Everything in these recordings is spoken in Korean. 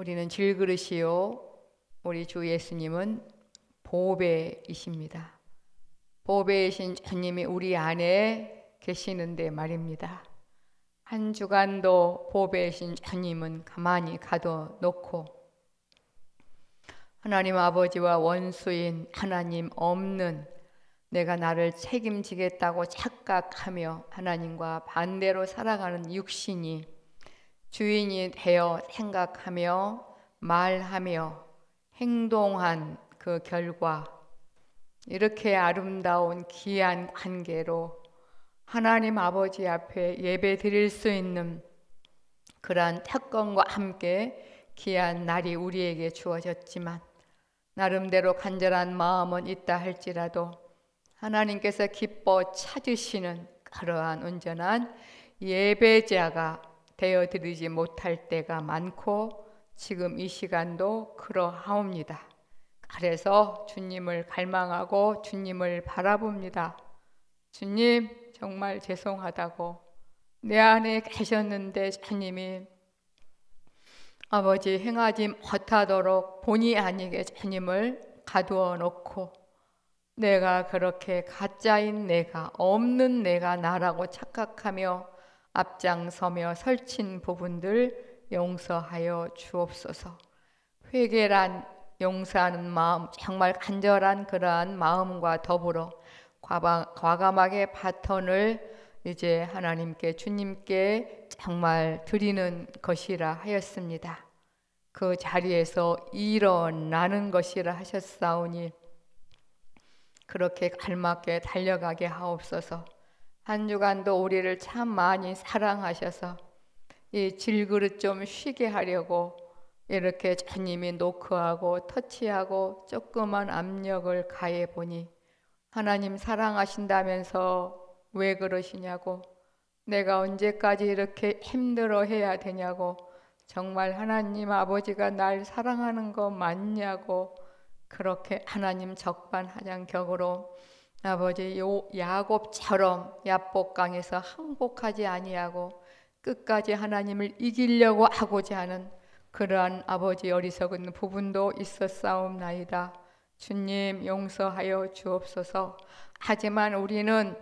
우리는 질그릇이요, 우리 주 예수님은 보배이십니다. 보배이신 주님이 우리 안에 계시는데 말입니다. 한 주간도 보배이신 주님은 가만히 가둬놓고 하나님 아버지와 원수인 하나님 없는 내가 나를 책임지겠다고 착각하며 하나님과 반대로 살아가는 육신이 주인이 되어 생각하며 말하며 행동한 그 결과 이렇게 아름다운 귀한 관계로 하나님 아버지 앞에 예배 드릴 수 있는 그러한 특권과 함께 귀한 날이 우리에게 주어졌지만 나름대로 간절한 마음은 있다 할지라도 하나님께서 기뻐 찾으시는 그러한 온전한 예배자가 되어드리지 못할 때가 많고 지금 이 시간도 그러하옵니다. 그래서 주님을 갈망하고 주님을 바라봅니다. 주님 정말 죄송하다고 내 안에 계셨는데 주님이 아버지 행하지 못하도록 본의 아니게 주님을 가두어 놓고 내가 그렇게 가짜인 내가 없는 내가 나라고 착각하며 앞장서며 설친 부분들 용서하여 주옵소서. 회개란 용서하는 마음, 정말 간절한 그러한 마음과 더불어 과감하게 바톤을 이제 하나님께 주님께 정말 드리는 것이라 하였습니다. 그 자리에서 일어나는 것이라 하셨사오니 그렇게 갈맞게 달려가게 하옵소서. 한 주간도 우리를 참 많이 사랑하셔서 이 질그릇 좀 쉬게 하려고 이렇게 주님이 노크하고 터치하고 조그만 압력을 가해 보니 하나님 사랑하신다면서 왜 그러시냐고, 내가 언제까지 이렇게 힘들어 해야 되냐고, 정말 하나님 아버지가 날 사랑하는 거 맞냐고, 그렇게 하나님 적반하장격으로 아버지 야곱처럼 야복강에서 항복하지 아니하고 끝까지 하나님을 이기려고 하고자 하는 그러한 아버지 어리석은 부분도 있었사옵나이다. 주님 용서하여 주옵소서. 하지만 우리는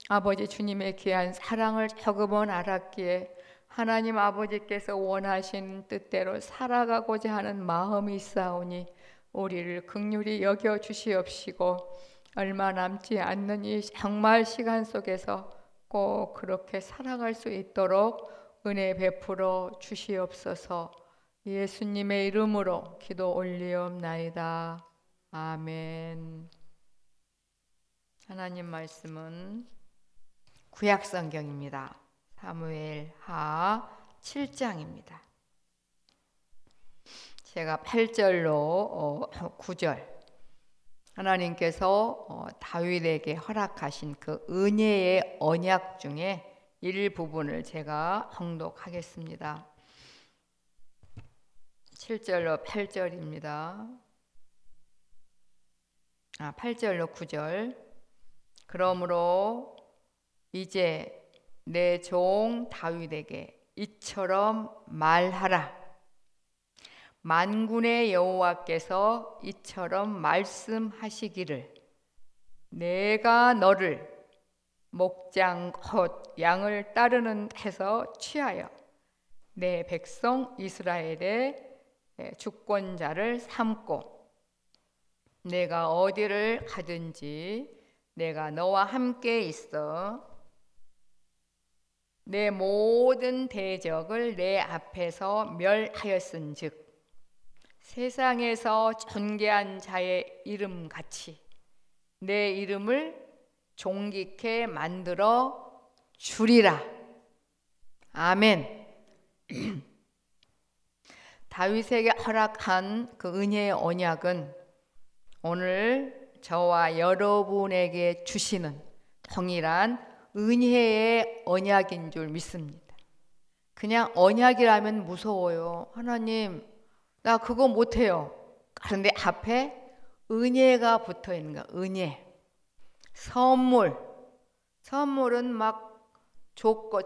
아버지 주님의 귀한 사랑을 조금은 알았기에 하나님 아버지께서 원하신 뜻대로 살아가고자 하는 마음이 있사오니 우리를 긍휼히 여겨 주시옵시고 얼마 남지 않는 이 정말 시간 속에서 꼭 그렇게 살아갈 수 있도록 은혜 베풀어 주시옵소서. 예수님의 이름으로 기도 올리옵나이다. 아멘. 하나님 말씀은 구약성경입니다. 사무엘하 7장입니다. 제가 8절로 9절 하나님께서 다윗에게 허락하신 그 은혜의 언약 중에 일부분을 제가 홍독하겠습니다. 7절로 8절입니다. 8절로 9절. 그러므로 이제 내 종 다윗에게 이처럼 말하라. 만군의 여호와께서 이처럼 말씀하시기를 내가 너를 목장 곧 양을 따르는 데서 취하여 내 백성 이스라엘의 주권자를 삼고 내가 어디를 가든지 내가 너와 함께 있어 내 모든 대적을 내 앞에서 멸하였은즉 세상에서 존귀한 자의 이름같이 내 이름을 존귀케 만들어 주리라. 아멘. 다윗에게 허락한 그 은혜의 언약은 오늘 저와 여러분에게 주시는 동일한 은혜의 언약인 줄 믿습니다. 그냥 언약이라면 무서워요. 하나님 나 그거 못해요. 그런데 앞에 은혜가 붙어 있는 거야. 은혜. 선물은 막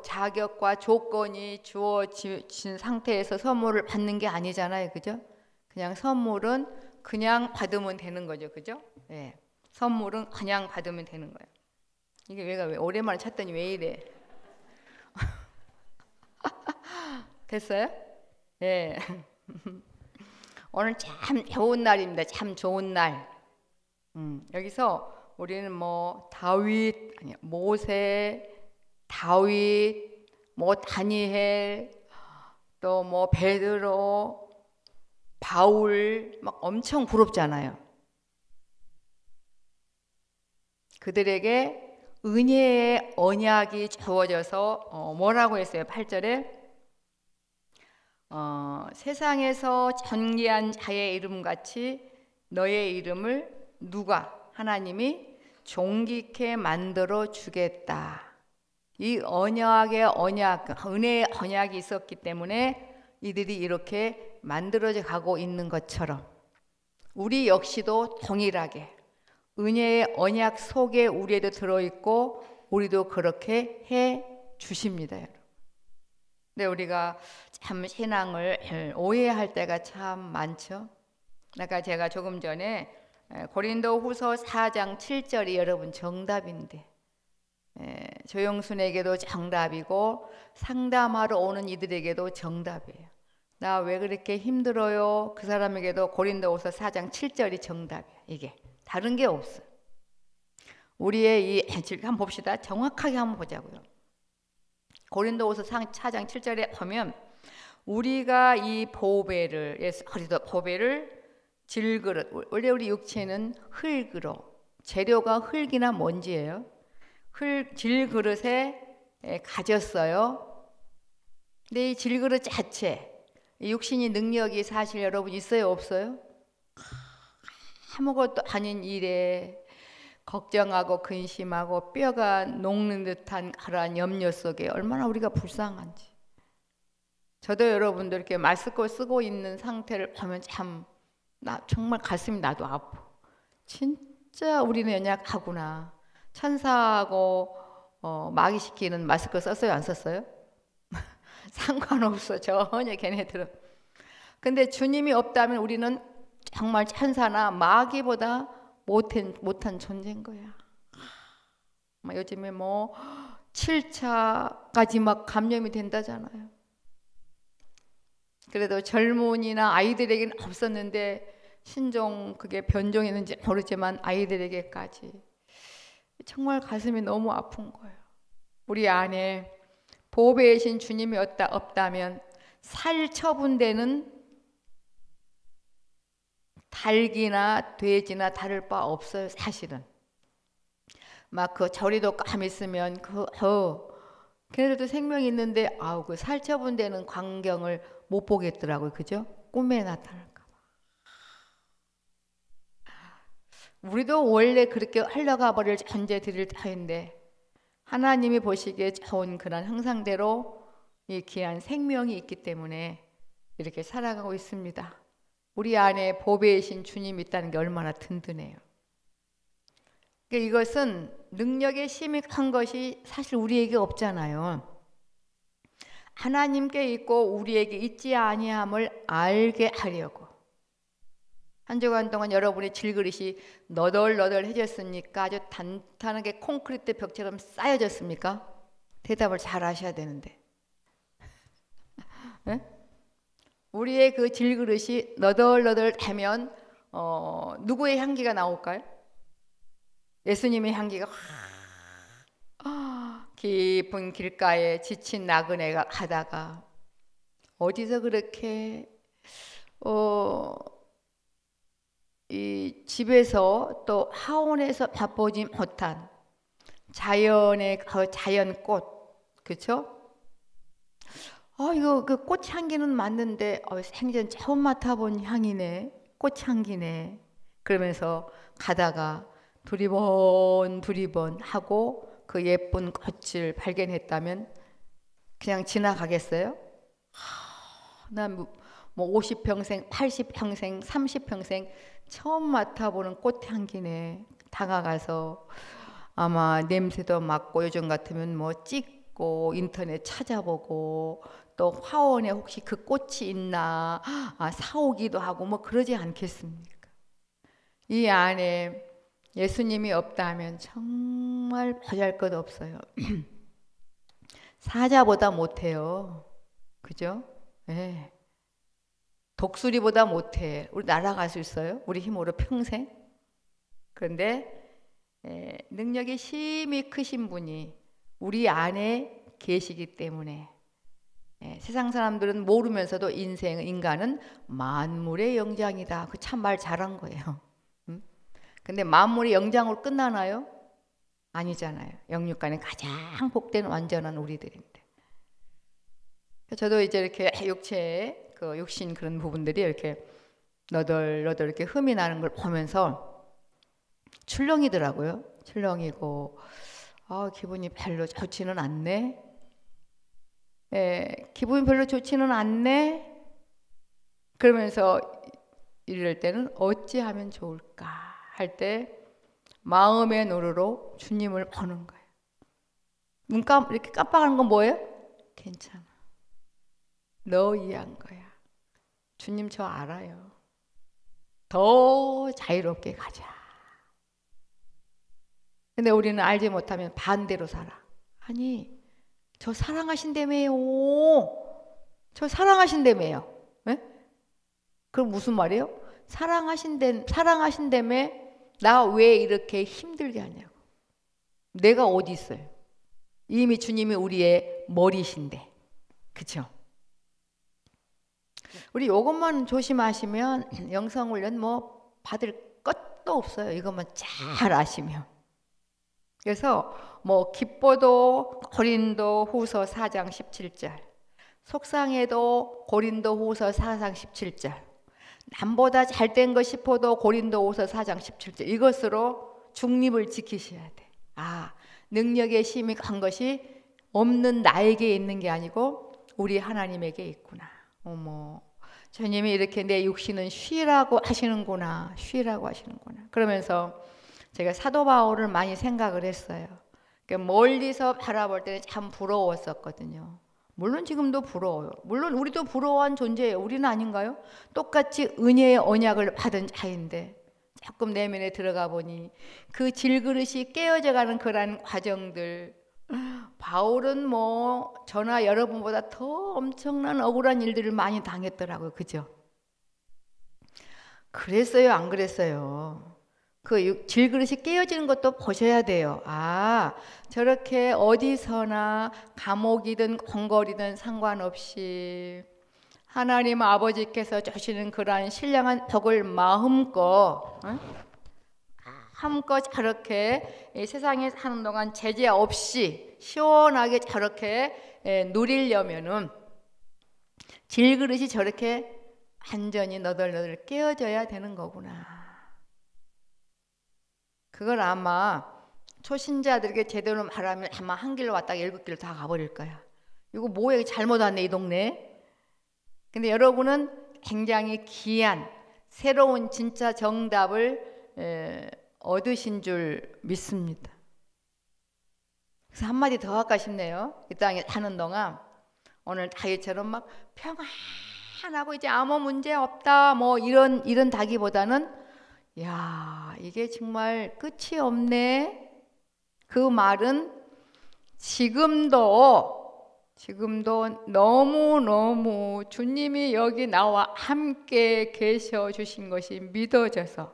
자격과 조건이 주어진 상태에서 선물을 받는 게 아니잖아요. 그죠? 그냥 선물은 그냥 받으면 되는 거죠. 그죠? 예. 선물은 그냥 받으면 되는 거예요. 이게 왜 오랜만에 찾더니 왜 이래? 됐어요? 예. 오늘 참 좋은 날입니다. 참 좋은 날. 여기서 우리는 뭐 모세, 다윗, 뭐 다니엘, 또 뭐 베드로, 바울 막 엄청 부럽잖아요. 그들에게 은혜의 언약이 주어져서 뭐라고 했어요? 8절에 세상에서 존귀한 자의 이름같이 너의 이름을 누가? 하나님이 존귀케 만들어 주겠다. 이 언약의 언약, 은혜의 언약이 있었기 때문에 이들이 이렇게 만들어져 가고 있는 것처럼 우리 역시도 동일하게 은혜의 언약 속에 우리에도 들어있고 우리도 그렇게 해 주십니다, 여러분. 근데 우리가 참 신앙을 오해할 때가 참 많죠. 아까 제가 조금 전에 고린도후서 4장 7절이 여러분 정답인데 조영순에게도 정답이고 상담하러 오는 이들에게도 정답이에요. 나 왜 그렇게 힘들어요? 그 사람에게도 고린도후서 4장 7절이 정답이에요. 이게 다른 게 없어요. 우리의 이 한번 봅시다. 정확하게 한번 보자고요. 고린도후서 4장 7절에 보면 우리가 이 보배를 그리스도 보배를 질그릇, 원래 우리 육체는 흙으로, 재료가 흙이나 먼지예요. 질그릇에 가졌어요. 근데 이 질그릇 자체, 이 육신이 능력이 사실 여러분 있어요, 없어요? 아무것도 아닌 일에 걱정하고 근심하고 뼈가 녹는 듯한 그러한 염려 속에 얼마나 우리가 불쌍한지. 저도 여러분들 이렇게 마스크 쓰고 있는 상태를 보면 참 정말 가슴이 나도 아프. 진짜 우리는 연약하구나. 천사하고 마귀시키는 마스크 썼어요, 안 썼어요? 상관없어, 전혀 걔네들은. 근데 주님이 없다면 우리는 정말 천사나 마귀보다 못한 존재인 거야. 요즘에 뭐 7차까지 막 감염이 된다잖아요. 그래도 젊은이나 아이들에게는 없었는데 신종 그게 변종했는지 모르지만 아이들에게까지 정말 가슴이 너무 아픈 거예요. 우리 안에 보배이신 주님이 없다면 살 처분되는 닭이나 돼지나 다를 바 없어요. 사실은 막 그 저리도 감 있으면 걔네들도 생명이 있는데 그 살 처분되는 광경을 못 보겠더라고요. 그죠? 꿈에 나타날까 봐. 우리도 원래 그렇게 흘러가 버릴 존재들일 터인데 하나님이 보시기에 좋은 그런 형상대로 이 귀한 생명이 있기 때문에 이렇게 살아가고 있습니다. 우리 안에 보배이신 주님이 있다는 게 얼마나 든든해요. 이것은 능력의 힘이 큰 것이 사실 우리에게 없잖아요. 하나님께 있고 우리에게 있지 아니함을 알게 하려고. 한 주간 동안 여러분의 질그릇이 너덜너덜해졌습니까? 아주 단단하게 콘크리트 벽처럼 쌓여졌습니까? 대답을 잘 하셔야 되는데. 네? 우리의 그 질그릇이 너덜너덜하면 누구의 향기가 나올까요? 예수님의 향기가 깊은 길가에 지친 나그네가 가다가 어디서 그렇게 이 집에서 또 하원에서 맛보지 못한 자연의 그 자연꽃, 그렇죠? 이거 그 꽃향기는 맞는데 생전 처음 맡아본 향이네, 꽃향기네. 그러면서 가다가 두리번 하고 그 예쁜 꽃을 발견했다면 그냥 지나가겠어요? 난 뭐 50평생, 80평생, 30평생 처음 맡아보는 꽃향기네. 다가가서 아마 냄새도 맡고 요즘 같으면 뭐 읽고 인터넷 찾아보고 또 화원에 혹시 그 꽃이 있나 사오기도 하고 뭐 그러지 않겠습니까? 이 안에 예수님이 없다면 정말 보잘것없어요. 사자보다 못해요. 그죠? 네. 독수리보다 못해. 우리 날아갈 수 있어요? 우리 힘으로 평생? 그런데 능력이 심히 크신 분이 우리 안에 계시기 때문에 세상 사람들은 모르면서도 인간은 만물의 영장이다. 그 참 말 잘한 거예요. 근데 만물의 영장으로 끝나나요? 아니잖아요. 영육간에 가장 복된 완전한 우리들인데. 저도 이제 이렇게 육체에 그 육신 그런 부분들이 이렇게 너덜너덜 이렇게 흠이 나는 걸 보면서 출렁이더라고요. 출렁이고 기분이 별로 좋지는 않네. 기분이 별로 좋지는 않네. 그러면서 이럴 때는 어찌하면 좋을까 할 때 마음의 눈으로 주님을 보는 거예요. 이렇게 깜빡하는 건 뭐예요? 괜찮아. 너 위한 거야. 주님 저 알아요. 더 자유롭게 가자. 근데 우리는 알지 못하면 반대로 살아. 아니, 저 사랑하신다며요. 저 사랑하신다며요. 네? 그럼 무슨 말이에요? 사랑하신다며 나 왜 이렇게 힘들게 하냐고. 내가 어디 있어요? 이미 주님이 우리의 머리신데. 그쵸? 우리 이것만 조심하시면 영성훈련 뭐 받을 것도 없어요. 이것만 잘 아시면. 그래서 뭐 기뻐도 고린도 후서 4장 17절, 속상해도 고린도 후서 4장 17절, 남보다 잘된 것 싶어도 고린도 후서 4장 17절, 이것으로 중립을 지키셔야 돼. 능력의 힘이 간 것이 없는 나에게 있는 게 아니고 우리 하나님에게 있구나. 어머, 주님이 이렇게 내 육신은 쉬라고 하시는구나. 쉬라고 하시는구나. 그러면서 제가 사도 바울을 많이 생각을 했어요. 그러니까 멀리서 바라볼 때는 참 부러웠었거든요. 물론 지금도 부러워요. 물론 우리도 부러워한 존재예요. 우리는 아닌가요? 똑같이 은혜의 언약을 받은 자인데 조금 내면에 들어가 보니 그 질그릇이 깨어져가는 그런 과정들, 바울은 뭐 저나 여러분보다 더 엄청난 억울한 일들을 많이 당했더라고요. 그죠? 그랬어요? 안 그랬어요? 그 질그릇이 깨어지는 것도 보셔야 돼요. 저렇게 어디서나 감옥이든 궁궐이든 상관없이 하나님 아버지께서 주시는 그러한 신령한 덕을 마음껏 저렇게 이 세상에 사는 동안 제재 없이 시원하게 저렇게 누리려면은 질그릇이 저렇게 완전히 너덜너덜 깨어져야 되는 거구나. 그걸 아마 초신자들에게 제대로 말하면 아마 한 길로 왔다가 7길 다 가버릴 거야. 이거 뭐야, 잘못 왔네 이 동네. 근데 여러분은 굉장히 귀한 새로운 진짜 정답을 얻으신 줄 믿습니다. 그래서 한마디 더 할까 싶네요. 이 땅에 사는 동안 오늘 다윗처럼 막 평안하고 이제 아무 문제 없다 뭐 이런 다기보다는 야, 이게 정말 끝이 없네. 그 말은 지금도 너무너무 주님이 여기 나와 함께 계셔 주신 것이 믿어져서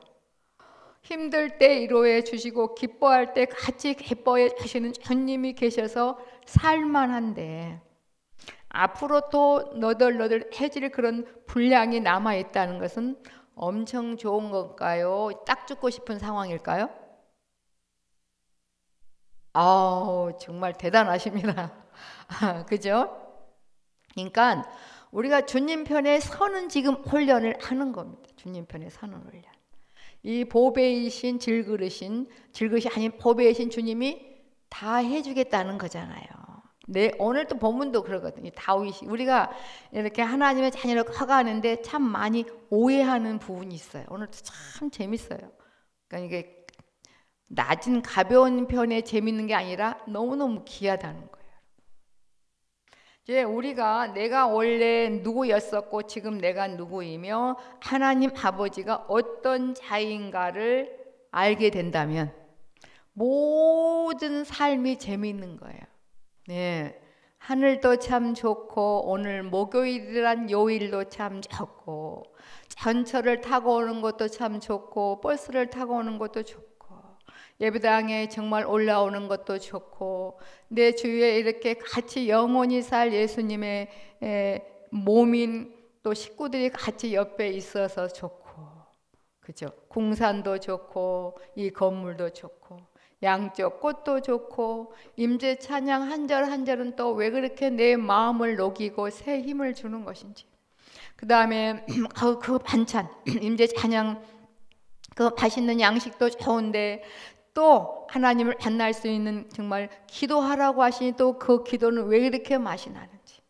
힘들 때 위로해 주시고 기뻐할 때 같이 기뻐해 주시는 주님이 계셔서 살만한데 앞으로 또 너덜너덜해질 그런 분량이 남아있다는 것은 엄청 좋은 걸까요? 딱 죽고 싶은 상황일까요? 정말 대단하십니다. 그죠? 그러니까 우리가 주님 편에 서는 지금 훈련을 하는 겁니다. 주님 편에 서는 훈련. 이 보배이신 질그릇이 아닌 보배이신 주님이 다 해주겠다는 거잖아요. 오늘 또 본문도 그러거든요. 다윗이 우리가 이렇게 하나님의 자녀를 커가는데 참 많이 오해하는 부분이 있어요. 오늘도 참 재밌어요. 그러니까 이게 낮은 가벼운 편에 재밌는 게 아니라 너무너무 귀하다는 거예요. 이제 우리가 내가 원래 누구였었고 지금 내가 누구이며 하나님 아버지가 어떤 자인가를 알게 된다면 모든 삶이 재미있는 거예요. 네. 하늘도 참 좋고 오늘 목요일이란 요일도 참 좋고 전철을 타고 오는 것도 참 좋고 버스를 타고 오는 것도 좋고 예배당에 정말 올라오는 것도 좋고 내 주위에 이렇게 같이 영원히 살 예수님의 몸인 또 식구들이 같이 옆에 있어서 좋고 그죠? 궁산도 좋고 이 건물도 좋고 양쪽 꽃도 좋고 임재 찬양 한 절 한 절은 또 왜 그렇게 내 마음을 녹이고 새 힘을 주는 것인지 그 다음에 그 반찬 임재 찬양 그 맛있는 양식도 좋은데 또 하나님을 만날 수 있는 정말 기도하라고 하시니 또 그 기도는 왜 이렇게 맛이 나는지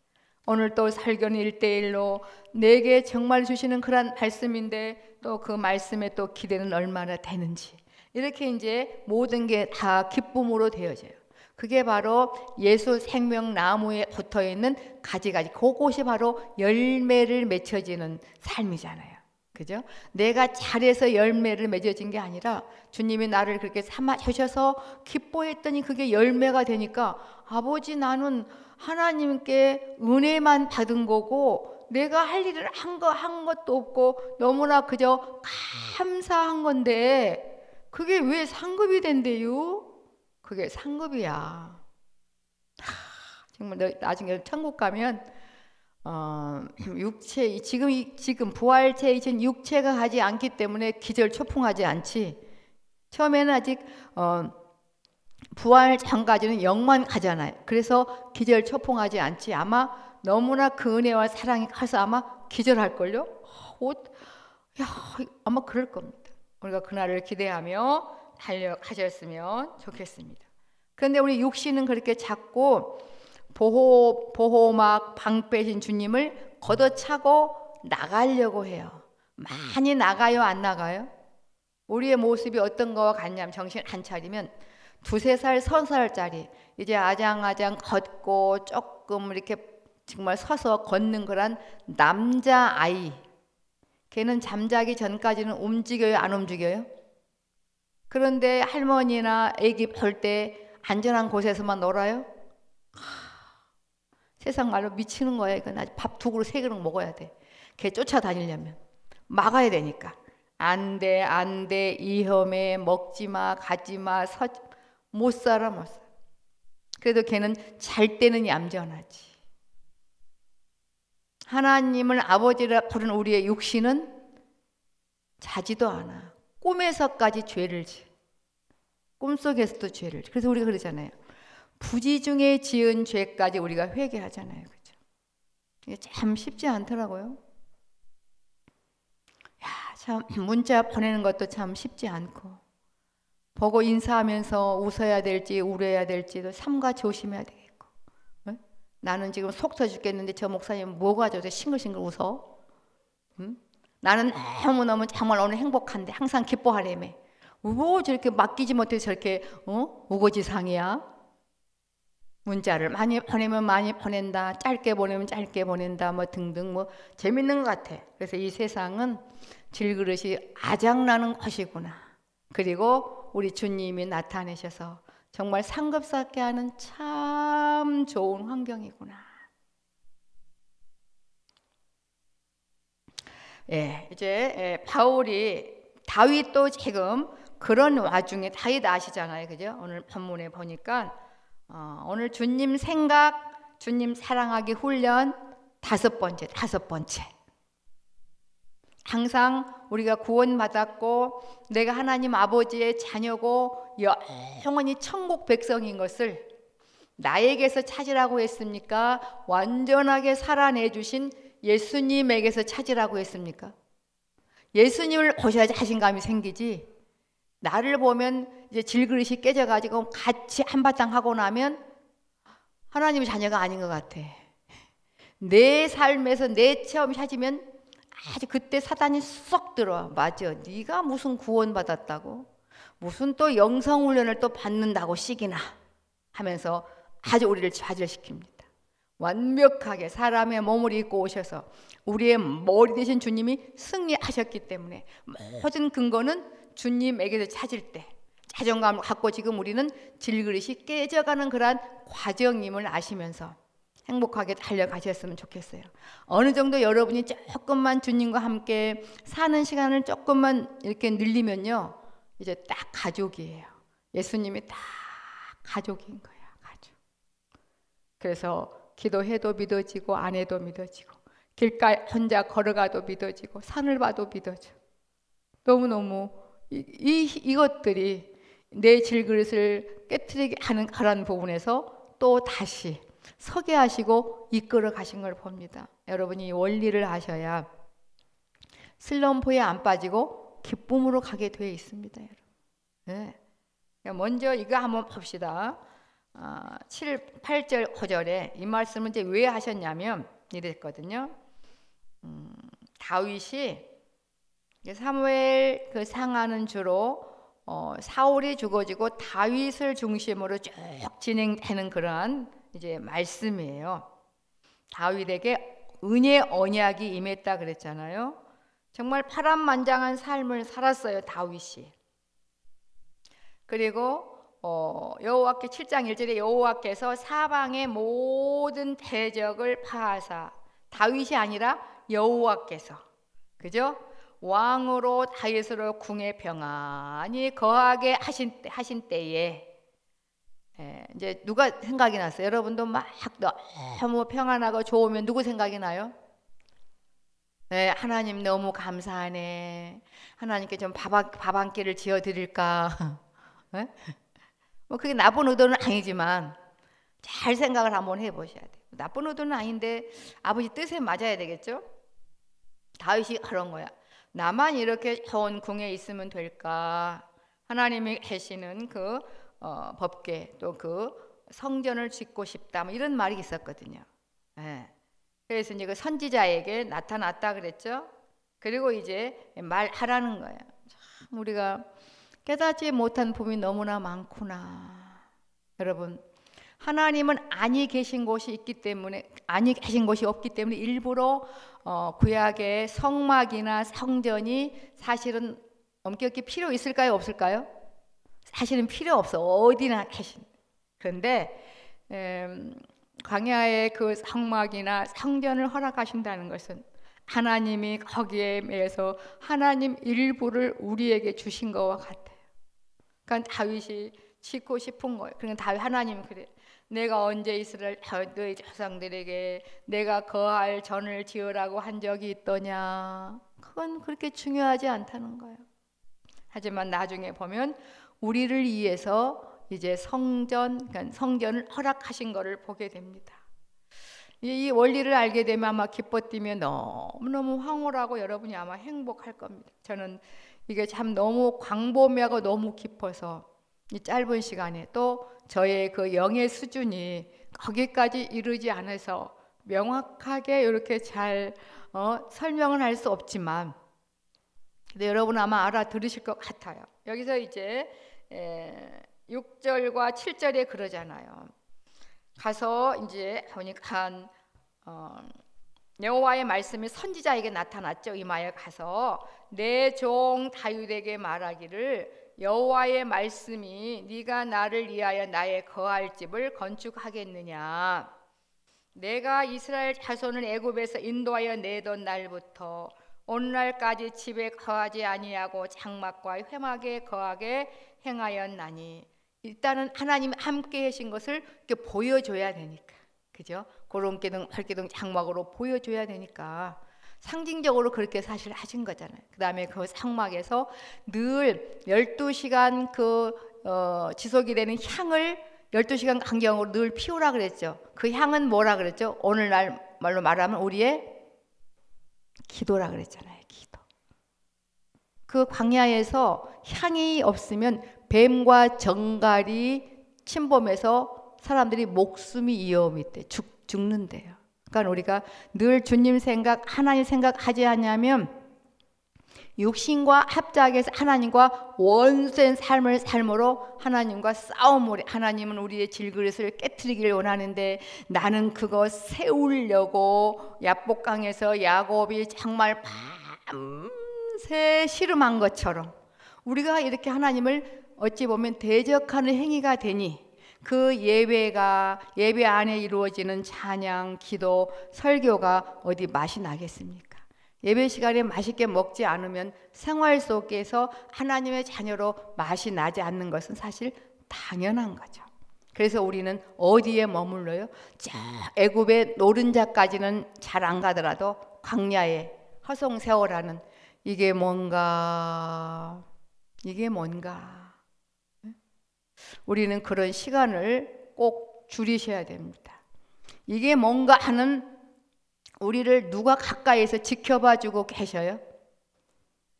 오늘 또 설교는 1:1로 내게 정말 주시는 그런 말씀인데 또 그 말씀에 또 기대는 얼마나 되는지 이렇게 이제 모든 게 다 기쁨으로 되어져요. 그게 바로 예수 생명 나무에 붙어 있는 가지가지 그것이 바로 열매를 맺혀지는 삶이잖아요. 그죠? 내가 잘해서 열매를 맺어진 게 아니라 주님이 나를 그렇게 삼아 주셔서 기뻐했더니 그게 열매가 되니까 아버지 나는 하나님께 은혜만 받은 거고 내가 할 일을 한 것도 없고 너무나 그저 감사한 건데 그게 왜 상급이 된대요? 그게 상급이야. 정말 나중에 천국 가면 육체 지금 부활체에 있는 육체가 하지 않기 때문에 기절초풍하지 않지. 처음에는 아직 부활 전까지는 영만 가잖아요. 그래서 기절초풍하지 않지. 아마 너무나 그 은혜와 사랑이 커서 아마 기절할걸요? 아마 그럴 겁니다. 우리가 그날을 기대하며 달려가셨으면 좋겠습니다. 그런데 우리 육신은 그렇게 자꾸 보호막 방패신 주님을 걷어차고 나가려고 해요. 많이 나가요, 안 나가요? 우리의 모습이 어떤 거와 같냐면 정신 안 차리면 2-3살, 3살짜리 이제 아장아장 걷고 조금 이렇게 정말 서서 걷는 그런 남자아이 걔는 잠자기 전까지는 움직여요, 안 움직여요? 그런데 할머니나 애기 볼 때 안전한 곳에서만 놀아요? 세상 말로 미치는 거예요. 이건 밥 2그릇 3그릇 먹어야 돼. 걔 쫓아다니려면 막아야 되니까. 안 돼, 위험해, 먹지 마, 가지 마, 못 살아. 그래도 걔는 잘 때는 얌전하지. 하나님을 아버지라 부르는 우리의 육신은 자지도 않아. 꿈에서까지 죄를 지. 꿈속에서도 죄를 지. 그래서 우리가 그러잖아요. 부지 중에 지은 죄까지 우리가 회개하잖아요. 그죠? 이게 참 쉽지 않더라고요. 참 문자 보내는 것도 참 쉽지 않고 보고 인사하면서 웃어야 될지 울어야 될지도 삼가 조심해야 되겠고 나는 지금 속 터 죽겠는데 저 목사님 뭐가 저렇게 싱글싱글 웃어? 응? 나는 너무너무 정말 오늘 행복한데 항상 기뻐하려며 뭐 저렇게 맡기지 못해서 저렇게 우거지상이야? 문자를 많이 보내면 많이 보낸다, 짧게 보내면 짧게 보낸다, 뭐 등등 뭐 재밌는 것 같아. 그래서 이 세상은 질그릇이 아작나는 것이구나. 그리고 우리 주님이 나타내셔서 정말 상급받게 하는 참 좋은 환경이구나. 이제 바울이 다윗도 지금 그런 와중에 다윗 아시잖아요, 그죠? 오늘 본문에 보니까 오늘 주님 생각, 주님 사랑하기 훈련 5번째. 항상 우리가 구원받았고 내가 하나님 아버지의 자녀고 영원히 천국 백성인 것을 나에게서 찾으라고 했습니까? 완전하게 살아내 주신 예수님에게서 찾으라고 했습니까? 예수님을 보셔야지 자신감이 생기지. 나를 보면 이제 질그릇이 깨져가지고 같이 한바탕 하고 나면 하나님의 자녀가 아닌 것 같아. 내 삶에서 내 체험이 찾으면 아주 그때 사단이 쏙 들어와. 맞아, 네가 무슨 구원받았다고? 무슨 또 영성훈련을 또 받는다고 씩이나 하면서 아주 우리를 좌절시킵니다. 완벽하게 사람의 몸을 입고 오셔서 우리의 머리 되신 주님이 승리하셨기 때문에 모든 근거는 주님에게서 찾을 때 자존감을 갖고 지금 우리는 질그릇이 깨져가는 그러한 과정임을 아시면서 행복하게 달려가셨으면 좋겠어요. 어느 정도 여러분이 조금만 주님과 함께 사는 시간을 조금만 이렇게 늘리면요, 이제 딱 가족이에요. 예수님이 딱 가족인 거야, 가족. 그래서 기도해도 믿어지고 안 해도 믿어지고 길가에 혼자 걸어가도 믿어지고 산을 봐도 믿어져. 너무너무 이것들이 내 질그릇을 깨트리게 하는 그런 부분에서 또 다시 서게 하시고 이끌어 가신 걸 봅니다. 여러분이 이 원리를 아셔야 슬럼프에 안 빠지고 기쁨으로 가게 되어 있습니다. 여러분. 네. 먼저 이거 한번 봅시다. 7, 8절, 9절에 이 말씀을 이제 왜 하셨냐면 이랬거든요. 다윗이 사무엘 그 상하는 주로 사울이 죽어지고 다윗을 중심으로 쭉 진행되는 그런 이제 말씀이에요. 다윗에게 은혜 언약이 임했다 그랬잖아요. 정말 파란만장한 삶을 살았어요, 다윗이. 그리고 여호와께 7장 1절에 여호와께서 사방의 모든 대적을 파하사, 다윗이 아니라 여호와께서, 그죠? 왕으로 다윗으로 궁에 평안히 거하게 하신 때에 이제 누가 생각이 났어요? 여러분도 막 너무 평안하고 좋으면 누구 생각이 나요? 네, 하나님 너무 감사하네. 하나님께 좀 밥 한 끼를 지어 드릴까? 네? 뭐 그게 나쁜 의도는 아니지만 잘 생각을 한번 해보셔야 돼요. 나쁜 의도는 아닌데 아버지 뜻에 맞아야 되겠죠? 다윗이 그런 거야. 나만 이렇게 좋은 궁에 있으면 될까? 하나님이 계시는 그 법궤 또 그 성전을 짓고 싶다, 뭐 이런 말이 있었거든요. 네. 그래서 이제 그 선지자에게 나타났다 그랬죠. 그리고 이제 말하라는 거예요. 참 우리가 깨닫지 못한 부분이 너무나 많구나. 여러분, 하나님은 아니 계신 곳이 있기 때문에, 아니 계신 곳이 없기 때문에 일부러 구약의 성막이나 성전이 사실은 엄격히 필요 있을까요, 없을까요? 사실은 필요 없어. 어디나 계신. 그런데 광야의 그 성막이나 성전을 허락하신다는 것은 하나님이 거기에 매여서 하나님 일부를 우리에게 주신 것과 같아요. 그러니까 다윗이 짓고 싶은 거예요. 그러니까 다윗 하나님이 그래. 내가 언제 이스라엘 너희 조상들에게 내가 거할 전을 지으라고 한 적이 있더냐? 그건 그렇게 중요하지 않다는 거예요. 하지만 나중에 보면 우리를 위해서 이제 그러니까 성전을 허락하신 것을 보게 됩니다. 이 원리를 알게 되면 아마 기뻐 뛰며 너무너무 황홀하고 여러분이 아마 행복할 겁니다. 저는 이게 참 너무 광범위하고 너무 깊어서 이 짧은 시간에 또 저의 그 영의 수준이 거기까지 이르지 않아서 명확하게 이렇게 잘 설명을 할 수 없지만, 근데 여러분 아마 알아들으실 것 같아요. 여기서 이제 6절과 7절에 그러잖아요. 가서 이제 보니까 여호와의 말씀이 선지자에게 나타났죠. 이마에 가서 내 종 다윗에게 말하기를 여호와의 말씀이 네가 나를 위하여 나의 거할 집을 건축하겠느냐? 내가 이스라엘 자손을 애굽에서 인도하여 내던 날부터 오늘날까지 집에 거하지 아니하고 장막과 회막에 거하게 행하였나니. 일단은 하나님이 함께 하신 것을 이렇게 보여줘야 되니까, 그죠? 고롱기둥, 활기둥, 장막으로 보여줘야 되니까 상징적으로 그렇게 사실 하신 거잖아요. 그 다음에 그 성막에서 늘 12시간 그 지속이 되는 향을 12시간 간격으로 늘 피우라 그랬죠. 그 향은 뭐라 그랬죠? 오늘날 말로 말하면 우리의 기도라 그랬잖아요. 기도. 그 광야에서 향이 없으면 뱀과 정갈이 침범해서 사람들이 목숨이 위험이 돼 죽는데요. 그러니까 우리가 늘 주님 생각, 하나님 생각하지 않냐면 육신과 합작해서 하나님과 원수된 삶을 삶으로 하나님과 싸움으로 하나님은 우리의 질그릇을 깨트리기를 원하는데 나는 그거 세우려고 야복강에서 야곱이 정말 밤새 씨름한 것처럼 우리가 이렇게 하나님을 어찌 보면 대적하는 행위가 되니 그 예배 안에 이루어지는 찬양, 기도, 설교가 어디 맛이 나겠습니까? 예배 시간에 맛있게 먹지 않으면 생활 속에서 하나님의 자녀로 맛이 나지 않는 것은 사실 당연한 거죠. 그래서 우리는 어디에 머물러요? 저 애굽의 노른자까지는 잘 안 가더라도 광야에 허송세월하는 이게 뭔가 우리는 그런 시간을 꼭 줄이셔야 됩니다. 이게 뭔가 하는 우리를 누가 가까이에서 지켜봐 주고 계셔요?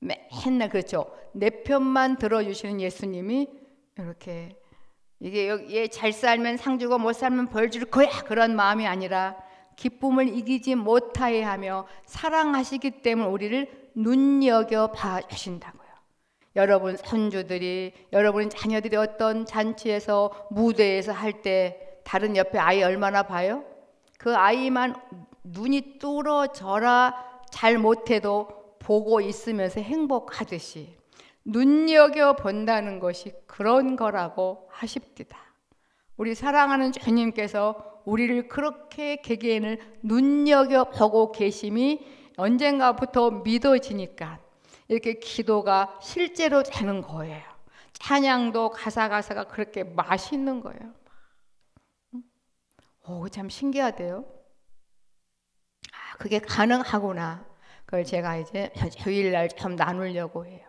맨날 그렇죠. 내 편만 들어주시는 예수님이 이렇게 이게 얘 잘 살면 상 주고 못 살면 벌 줄 거야 그런 마음이 아니라 기쁨을 이기지 못하게 하며 사랑하시기 때문에 우리를 눈여겨봐 주신다고요. 여러분 손주들이 여러분 자녀들이 어떤 잔치에서 무대에서 할 때 다른 옆에 아이 얼마나 봐요? 그 아이만 눈이 뚫어져라 잘 못해도 보고 있으면서 행복하듯이 눈여겨본다는 것이 그런 거라고 하십니다. 우리 사랑하는 주님께서 우리를 그렇게 개개인을 눈여겨보고 계심이 언젠가부터 믿어지니까 이렇게 기도가 실제로 되는 거예요. 찬양도 가사가 그렇게 맛있는 거예요. 오, 참 신기하대요. 그게 가능하구나. 그걸 제가 이제 주일날 좀 나누려고 해요.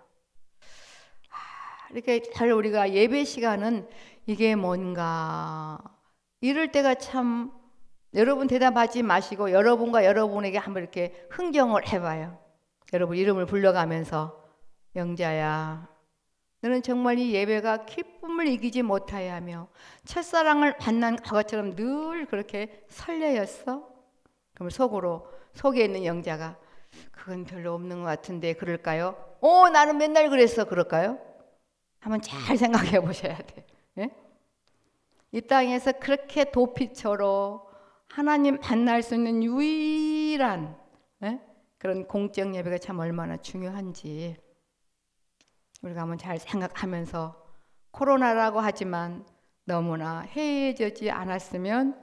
이렇게 잘 우리가 예배 시간은 이게 뭔가 이럴 때가 참 여러분 대답하지 마시고 여러분과 여러분에게 한번 이렇게 흥정을 해봐요. 여러분 이름을 불러가면서 영자야 너는 정말 이 예배가 기쁨을 이기지 못하게 하며 첫사랑을 만난 것처럼 늘 그렇게 설레였어? 그럼 속에 있는 영자가 그건 별로 없는 것 같은데 그럴까요? 나는 맨날 그랬어 그럴까요? 한번 잘 생각해 보셔야 돼요. 예? 이 땅에서 그렇게 도피처로 하나님 만날 수 있는 유일한 그런 공적 예배가 참 얼마나 중요한지 우리가 한번 잘 생각하면서 코로나라고 하지만 너무나 해이해지지 않았으면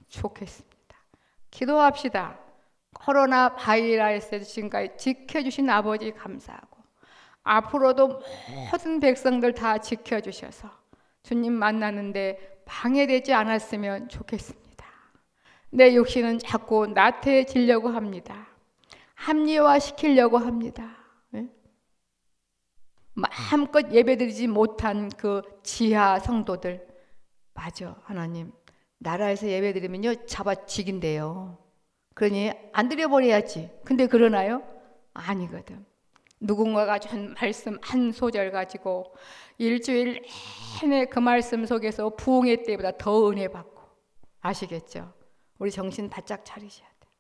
좋겠습니다. 기도합시다. 코로나 바이러스에서 지금까지 지켜주신 아버지 감사하고 앞으로도 모든 백성들 다 지켜주셔서 주님 만나는데 방해되지 않았으면 좋겠습니다. 내 육신은 자꾸 나태해지려고 합니다. 합리화시키려고 합니다. 마음껏 예배드리지 못한 그 지하 성도들 맞아 하나님 나라에서 예배드리면요 잡아치긴대요. 그러니 안 드려버려야지. 근데 그러나요? 아니거든. 누군가가 준 말씀 한 소절 가지고 일주일 내내 그 말씀 속에서 부흥의 때보다 더 은혜 받고 아시겠죠? 우리 정신 바짝 차리셔야 돼요.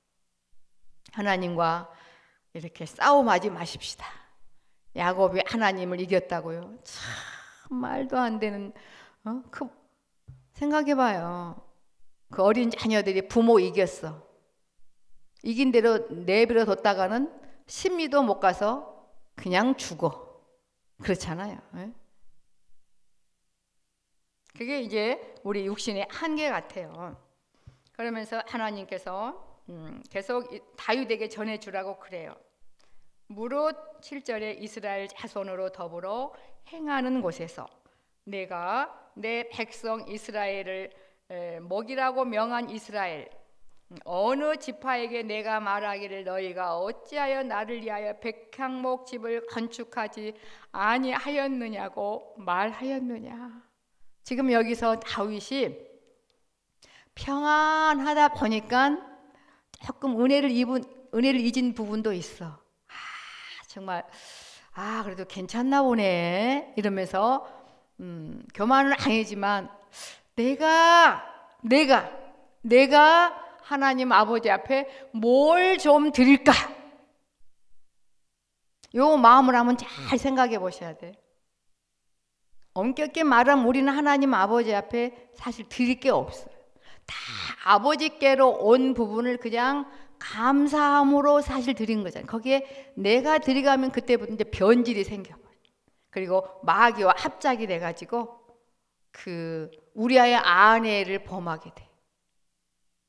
하나님과 이렇게 싸움하지 마십시다. 야곱이 하나님을 이겼다고요? 참 말도 안 되는 생각해봐요. 그 어린 자녀들이 부모 이겼어. 이긴 대로 내버려 뒀다가는 심리도 못 가서 그냥 죽어. 그렇잖아요. 그게 이제 우리 육신의 한계 같아요. 그러면서 하나님께서 계속 다윗에게 전해주라고 그래요. 무릇 7절에 이스라엘 자손으로 더불어 행하는 곳에서 내가 내 백성 이스라엘을 먹이라고 명한 이스라엘 어느 지파에게 내가 말하기를 너희가 어찌하여 나를 위하여 백향목 집을 건축하지 아니하였느냐고 말하였느냐. 지금 여기서 다윗이 평안하다 보니까 조금 은혜를 잊은 부분도 있어. 정말 그래도 괜찮나 보네 이러면서 교만은 아니지만 내가 하나님 아버지 앞에 뭘 좀 드릴까? 요 마음을 한번 잘 생각해 보셔야 돼. 엄격히 말하면 우리는 하나님 아버지 앞에 사실 드릴 게 없어요. 다 아버지께로 온 부분을 그냥 감사함으로 사실 드린 거잖아요. 거기에 내가 들어가면 그때부터 이제 변질이 생겨버려요. 그리고 마귀와 합작이 돼가지고 그 우리아의 아내를 범하게 돼.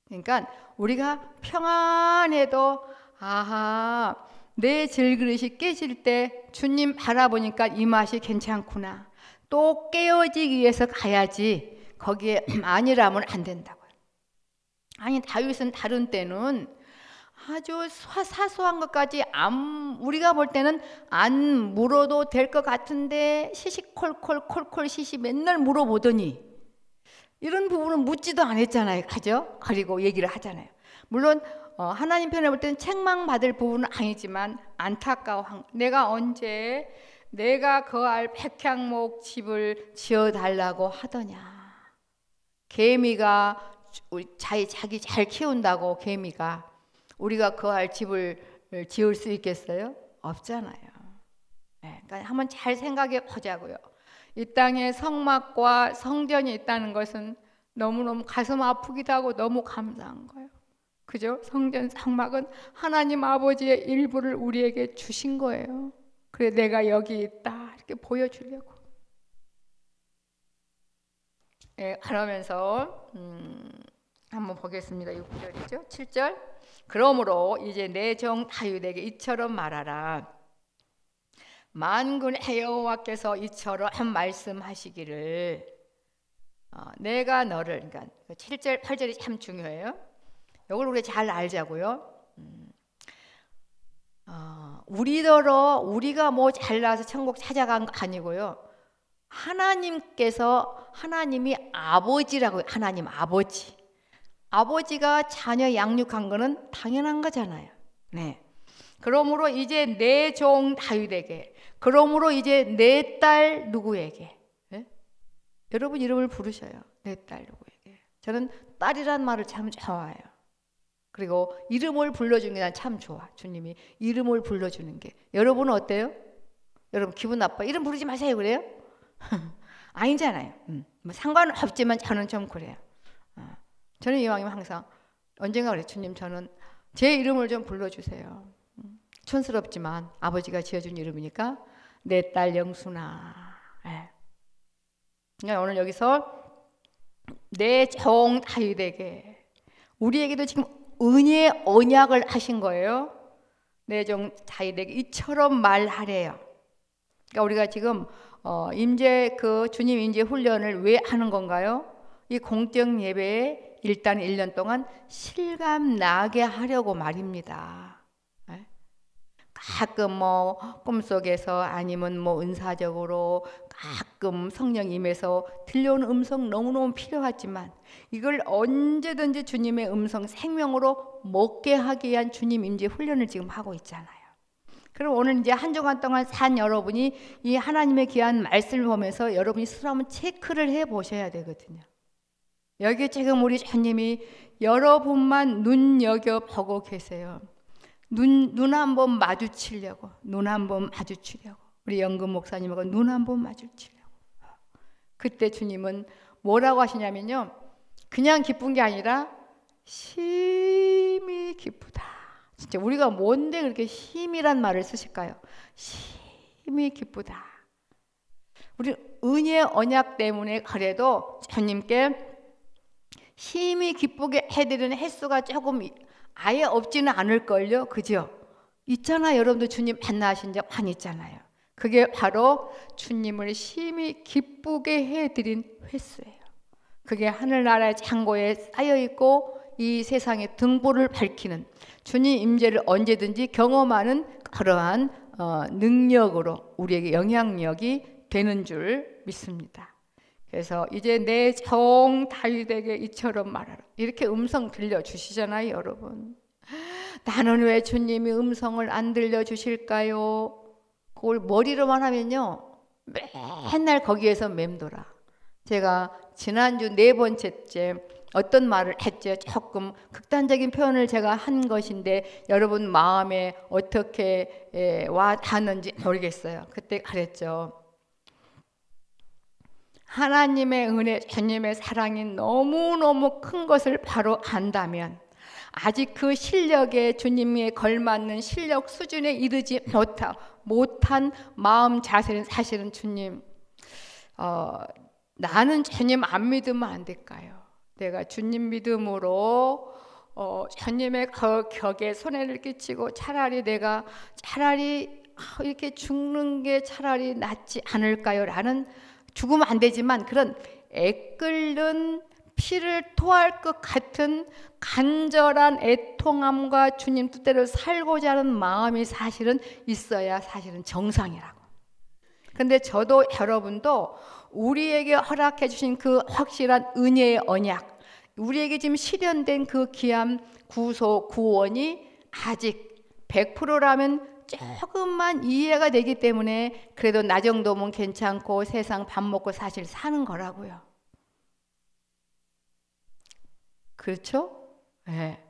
그러니까 우리가 평안해도 아하 내 질그릇이 깨질 때 주님 바라보니까 이 맛이 괜찮구나. 또 깨어지기 위해서 가야지. 거기에 아니라면 안 된다고요. 아니 다윗은 다른 때는 아주 사소한 것까지 우리가 볼 때는 안 물어도 될 것 같은데 시시콜콜 시시 맨날 물어보더니 이런 부분은 묻지도 않았잖아요. 그죠? 그리고 얘기를 하잖아요. 물론 하나님 편에 볼 때는 책망받을 부분은 아니지만 안타까워. 내가 언제 내가 거할 백향목 집을 지어달라고 하더냐. 개미가 자기 잘 키운다고 개미가 우리가 거할 집을 지을 수 있겠어요? 없잖아요. 네, 그러니까 한번 잘 생각해 보자고요. 이 땅에 성막과 성전이 있다는 것은 너무너무 가슴 아프기도 하고 너무 감사한 거예요. 그죠? 성전 성막은 하나님 아버지의 일부를 우리에게 주신 거예요. 그래 내가 여기 있다 이렇게 보여주려고. 예, 그러면서 한번 보겠습니다. 6절이죠. 7절. 그러므로 이제 내 종 다윗에게 이처럼 말하라. 만군의 여호와께서 이처럼 말씀하시기를 내가 너를 그러니까 7절 8절이 참 중요해요. 이걸 우리 잘 알자고요. 우리가 뭐 잘나서 천국 찾아간 거 아니고요. 하나님이 아버지라고요. 하나님 아버지. 아버지가 자녀 양육한 거는 당연한 거잖아요. 네. 그러므로 이제 내 종 다윗에게, 그러므로 이제 내 딸 누구에게, 네? 여러분 이름을 부르셔요. 내 딸 누구에게. 저는 딸이란 말을 참 좋아해요. 그리고 이름을 불러주는 게 난 참 좋아. 주님이 이름을 불러주는 게. 여러분은 어때요? 여러분 기분 나빠? 이름 부르지 마세요 그래요? 아니잖아요. 뭐 상관은 없지만 저는 좀 그래요. 저는 이왕이면 항상 언젠가 그래. 주님 저는 제 이름을 좀 불러주세요. 촌스럽지만 아버지가 지어준 이름이니까 내 딸 영순아. 네. 그러니까 오늘 여기서 내 종 다윗에게 우리에게도 지금 은혜의 언약을 하신 거예요. 내 종 다윗에게 이처럼 말하래요. 그러니까 우리가 지금 임재 주님 임재 훈련을 왜 하는 건가요? 이 공적 예배에 일단 1년 동안 실감 나게 하려고 말입니다. 네? 가끔 뭐 꿈속에서 아니면 뭐 은사적으로 가끔 성령 임해서 들려오는 음성 너무너무 필요하지만 이걸 언제든지 주님의 음성 생명으로 먹게 하기 위한 주님 임재 훈련을 지금 하고 있잖아요. 그럼 오늘 이제 한 주간 동안 산 여러분이 이 하나님의 귀한 말씀을 보면서 여러분이 스스로 한번 체크를 해 보셔야 되거든요. 여기 지금 우리 주님이 여러분만 눈여겨보고 계세요. 눈 한번 마주치려고. 우리 영금 목사님하고 눈 한번 마주치려고. 그때 주님은 뭐라고 하시냐면요. 그냥 기쁜 게 아니라 심히 기쁘다. 진짜 우리가 뭔데 그렇게 심이란 말을 쓰실까요? 심히 기쁘다. 우리 은혜의 언약 때문에 그래도 주님께 심히 기쁘게 해드리는 횟수가 조금 아예 없지는 않을걸요. 그죠? 있잖아요. 여러분들 주님 만나신 적 많이 있잖아요. 그게 바로 주님을 심히 기쁘게 해드린 횟수예요. 그게 하늘나라의 창고에 쌓여있고 이 세상의 등불을 밝히는 주님 임재를 언제든지 경험하는 그러한 능력으로 우리에게 영향력이 되는 줄 믿습니다. 그래서 이제 내 종 다윗에게 이처럼 말하라. 이렇게 음성 들려주시잖아요, 여러분. 나는 왜 주님이 음성을 안 들려주실까요? 그걸 머리로만 하면요, 맨날 거기에서 맴돌아. 제가 지난주 4번째째 어떤 말을 했죠? 조금 극단적인 표현을 제가 한 것인데 여러분 마음에 어떻게 와 닿는지 모르겠어요. 그때 그랬죠. 하나님의 은혜, 주님의 사랑이 너무너무 큰 것을 바로 안다면 아직 그 실력에 주님에 걸맞는 실력 수준에 이르지 못한 마음 자세는 사실은 주님, 나는 주님 안 믿으면 안 될까요? 내가 주님 믿음으로 주님의 격에 손해를 끼치고 차라리 이렇게 죽는 게 차라리 낫지 않을까요? 라는, 죽으면 안 되지만 그런 애끓는 피를 토할 것 같은 간절한 애통함과 주님 뜻대로 살고자 하는 마음이 사실은 있어야 사실은 정상이라고. 근데 저도 여러분도 우리에게 허락해 주신 그 확실한 은혜의 언약, 우리에게 지금 실현된 그 귀한 구원이 아직 100%라면 조금만 이해가 되기 때문에 그래도 나 정도면 괜찮고 세상 밥 먹고 사실 사는 거라고요. 그렇죠? 네.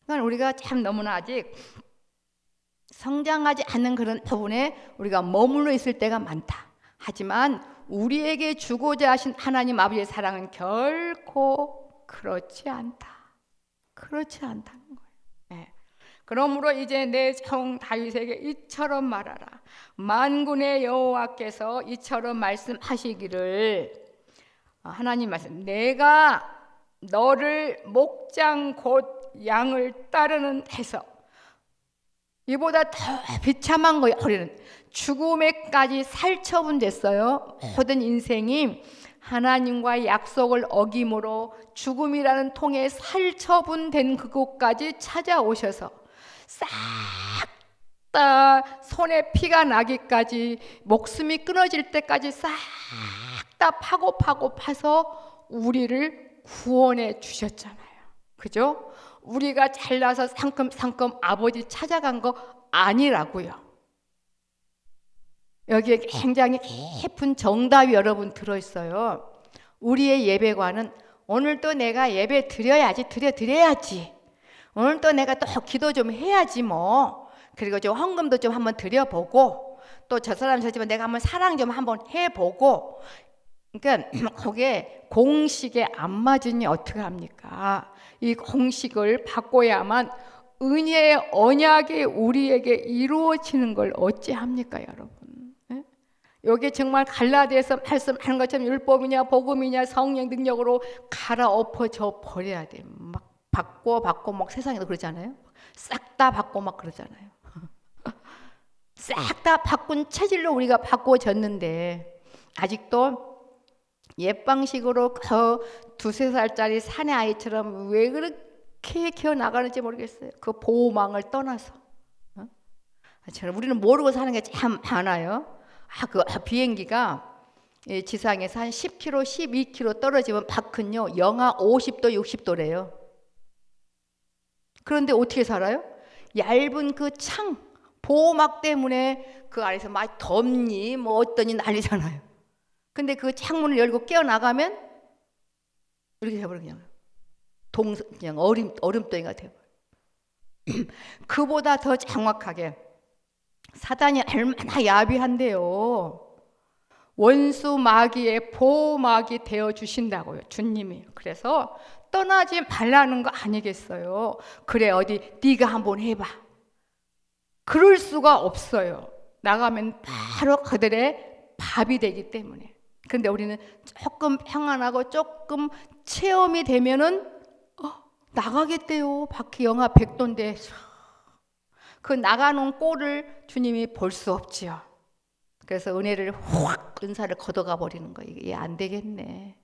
그러니까 우리가 참 너무나 아직 성장하지 않는 그런 부분에 우리가 머물러 있을 때가 많다. 하지만 우리에게 주고자 하신 하나님 아버지의 사랑은 결코 그렇지 않다. 그렇지 않다는 거예요. 네. 그러므로 이제 내 종 다윗에게 이처럼 말하라. 만군의 여호와께서 이처럼 말씀하시기를, 하나님 말씀, 내가 너를 목장 곧 양을 따르는 데서, 이보다 더 비참한 거예요. 우리는 죽음에까지 살처분 됐어요. 모든 인생이 하나님과의 약속을 어김으로 죽음이라는 통에 살처분된 그곳까지 찾아오셔서 싹 다 손에 피가 나기까지, 목숨이 끊어질 때까지 싹 다 파서 우리를 구원해 주셨잖아요. 그죠? 우리가 잘나서 상큼 아버지 찾아간 거 아니라고요. 여기에 굉장히 깊은 정답이 여러분 들어있어요. 우리의 예배관은 오늘도 내가 예배 드려야지. 오늘도 내가 또 기도 좀 해야지 뭐. 그리고 좀 헌금도 좀 한번 드려보고, 또 저 사람 저지만 내가 한번 사랑 좀 한번 해보고. 그러니까 그게 공식에 안 맞으니 어떻게 합니까? 이 공식을 바꿔야만 은혜의 언약이 우리에게 이루어지는 걸 어찌합니까, 여러분? 네? 여기 정말 갈라디아서 말씀하는 것처럼 율법이냐 복음이냐 성령 능력으로 갈아엎어져 버려야 돼. 막 바꿔 막 세상에도 그러잖아요. 싹 다 바꿔 막 그러잖아요. 싹 다 바꾼 체질로 우리가 바꿔졌는데 아직도 옛 방식으로 그 2-3살짜리 사내 아이처럼 왜 그렇게 키워나가는지 모르겠어요. 그 보호망을 떠나서. 우리는 모르고 사는 게 참 많아요. 그 비행기가 지상에서 한 10km, 12km 떨어지면 밖은요 영하 50도, 60도래요. 그런데 어떻게 살아요? 얇은 그 창, 보호막 때문에 그 안에서 막 덥니 뭐 어떠니 난리잖아요. 근데 그 창문을 열고 깨어나가면 이렇게 돼버려. 그냥 얼음덩이가 돼버려. 그보다 더 정확하게 사단이 얼마나 야비한데요. 원수 마귀의 보호막이 되어주신다고요, 주님이. 그래서 떠나지 말라는 거 아니겠어요? 그래, 어디 네가 한번 해봐. 그럴 수가 없어요. 나가면 바로 그들의 밥이 되기 때문에. 근데 우리는 조금 평안하고 조금 체험이 되면은 나가겠대요. 밖에 영하 100도인데 그 나가는 꼴을 주님이 볼 수 없지요. 그래서 은혜를 은사를 걷어가 버리는 거예요. 이게 안 되겠네.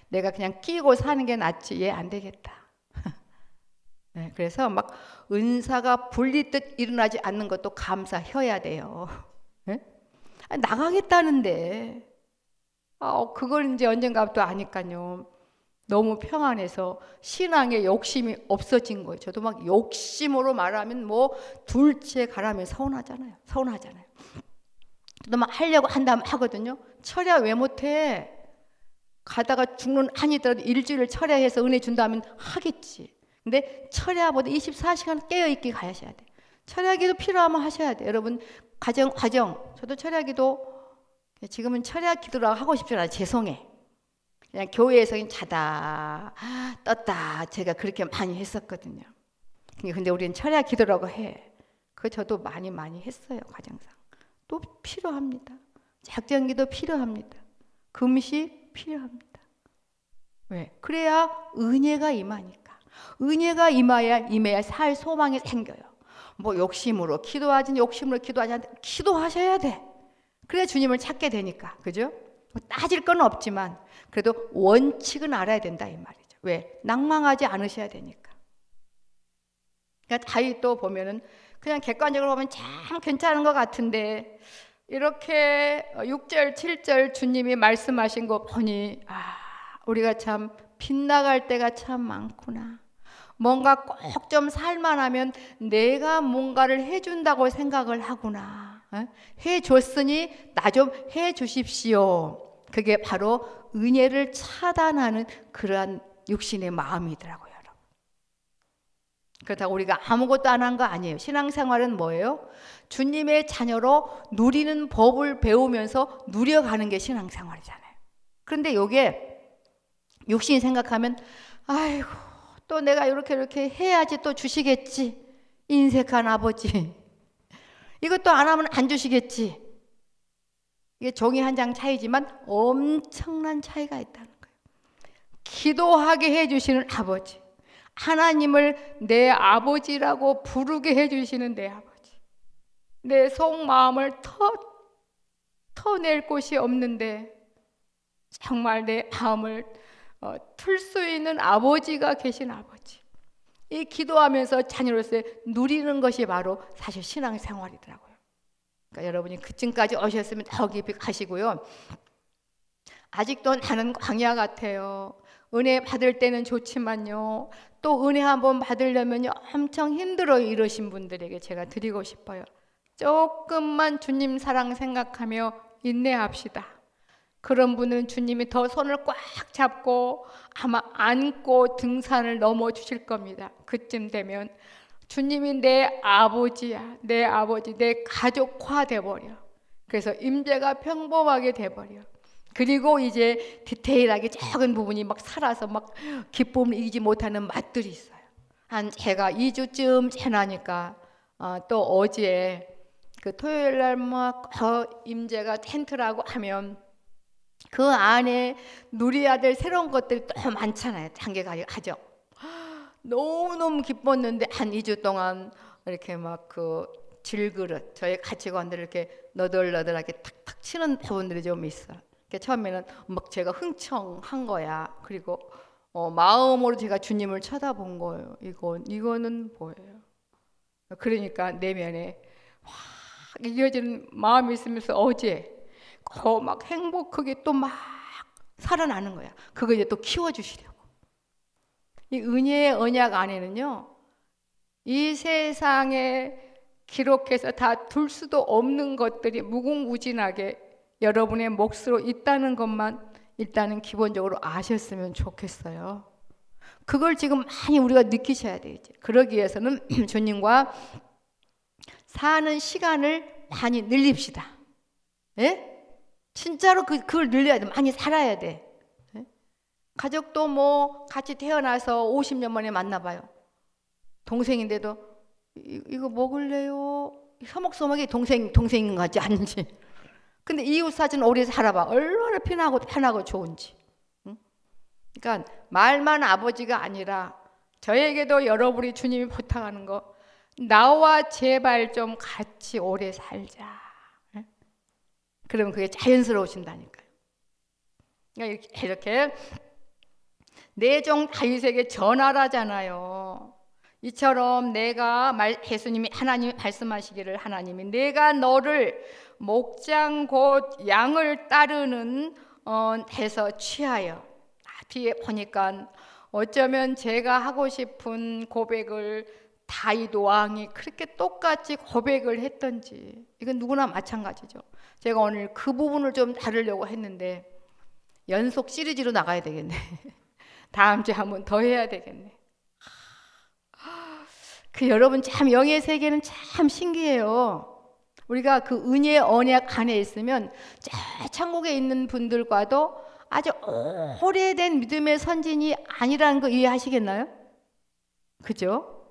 내가 그냥 끼고 사는 게 낫지. 안 되겠다. 네, 그래서 막 은사가 불리듯 일어나지 않는 것도 감사해야 돼요. 네? 나가겠다는데 그걸 이제 언젠가부터 아니까요. 너무 평안해서 신앙에 욕심이 없어진 거예요. 저도 막 욕심으로 말하면 뭐 둘째 가라면 서운하잖아요. 저도 막 하려고 한다면 하거든요. 철야 왜 못해? 가다가 죽는 한이더라도 일주일을 철야해서 은혜 준다면 하겠지. 근데 철야보다 24시간 깨어있게 가셔야 돼. 철야기도 필요하면 하셔야 돼. 여러분 과정 저도 철야기도 지금은 철야 기도라고 하고 싶지 않아요. 죄송해. 그냥 교회에서 자다 떴다 제가 그렇게 많이 했었거든요. 근데 우리는 철야 기도라고 해. 그거 저도 많이 했어요. 과정상. 또 필요합니다. 작전기도 필요합니다. 금식 필요합니다. 왜? 그래야 은혜가 임하니까. 은혜가 임해야 살 소망이 생겨요. 뭐 욕심으로 기도하지 기도하셔야 돼. 그래야 주님을 찾게 되니까. 그죠? 따질 건 없지만 그래도 원칙은 알아야 된다 이 말이죠. 왜? 낭망하지 않으셔야 되니까. 그러니까 다윗도 보면은 그냥 객관적으로 보면 참 괜찮은 것 같은데 이렇게 6절 7절 주님이 말씀하신 거 보니 우리가 참 빗나갈 때가 참 많구나. 뭔가 꼭 좀 살만하면 내가 뭔가를 해준다고 생각을 하구나. 해줬으니 나 좀 해주십시오. 그게 바로 은혜를 차단하는 그러한 육신의 마음이더라고요. 여러분. 그렇다고 우리가 아무것도 안 한 거 아니에요. 신앙생활은 뭐예요? 주님의 자녀로 누리는 법을 배우면서 누려가는 게 신앙생활이잖아요. 그런데 이게 육신이 생각하면 아이고 또 내가 이렇게 해야지 또 주시겠지. 인색한 아버지. 이것도 안 하면 안 주시겠지. 이게 종이 한 장 차이지만 엄청난 차이가 있다는 거예요. 기도하게 해주시는 아버지. 하나님을 내 아버지라고 부르게 해주시는 내 아버지. 내 속마음을 터낼 곳이 없는데 정말 내 마음을 틀 수 있는 아버지가 계신 아버지. 이 기도하면서 자녀로서 누리는 것이 바로 사실 신앙생활이더라고요. 그러니까 여러분이 그쯤까지 오셨으면 더 깊이 가시고요. 아직도 나는 광야 같아요. 은혜 받을 때는 좋지만요. 또 은혜 한번 받으려면 엄청 힘들어요. 이러신 분들에게 제가 드리고 싶어요. 조금만 주님 사랑 생각하며 인내합시다. 그런 분은 주님이 더 손을 꽉 잡고 아마 안고 등산을 넘어 주실 겁니다. 그쯤 되면 주님이 내 아버지야. 내 아버지, 내 가족화 돼버려. 그래서 임재가 평범하게 돼버려. 그리고 이제 디테일하게 작은 부분이 막 살아서 막 기쁨을 이기지 못하는 맛들이 있어요. 제가 2주쯤 지나니까 또 어제 그 토요일 날 막 임재가 텐트라고 하면 그 안에 누려야 될 새로운 것들이 또 많잖아요. 단계가 가죠. 너무너무 기뻤는데 한 2주 동안 이렇게 막 그 질그릇 저희 가치관들 이렇게 너덜너덜하게 탁탁 치는 부분들이 좀 있어. 처음에는 막 제가 흥청한 거야. 그리고 마음으로 제가 주님을 쳐다본 거예요. 이거는 뭐예요? 그러니까 내면에 확 이어지는 마음이 있으면서 어제 막 행복하게 또 막 살아나는 거야. 그거 이제 또 키워주시려고. 이 은혜의 언약 안에는요, 이 세상에 기록해서 다 둘 수도 없는 것들이 무궁무진하게 여러분의 몫으로 있다는 것만 일단은 기본적으로 아셨으면 좋겠어요. 그걸 지금 많이 우리가 느끼셔야 돼요. 이제. 그러기 위해서는 주님과 사는 시간을 많이 늘립시다. 예? 진짜로 그걸 늘려야 돼. 많이 살아야 돼. 예? 가족도 뭐 같이 태어나서 50년 만에 만나봐요. 동생인데도 이거 먹을래요? 서먹서먹이 동생인 것 같지 않은지. 근데 이웃 사진 오래 살아봐. 얼마나 편하고 좋은지. 응? 그러니까 말만 아버지가 아니라 저에게도 여러분이 주님이 부탁하는 거 나와 제발 좀 같이 오래 살자. 응? 그러면 그게 자연스러우신다니까요. 그러니까 이렇게 내 종 다윗에게 전하라잖아요. 이처럼 예수님이 하나님이 말씀하시기를 하나님이 내가 너를 목장 곧 양을 따르는 데서 취하여 뒤에 보니까 어쩌면 제가 하고 싶은 고백을 다윗 왕이 그렇게 똑같이 고백을 했던지 이건 누구나 마찬가지죠. 제가 오늘 그 부분을 좀 다루려고 했는데 연속 시리즈로 나가야 되겠네. 다음 주에 한 번 더 해야 되겠네. 그 여러분 참 영의 세계는 참 신기해요. 우리가 그 은혜의 언약 안에 있으면 저 천국에 있는 분들과도 아주 오래된 믿음의 선진이 아니라는 거 이해하시겠나요? 그죠?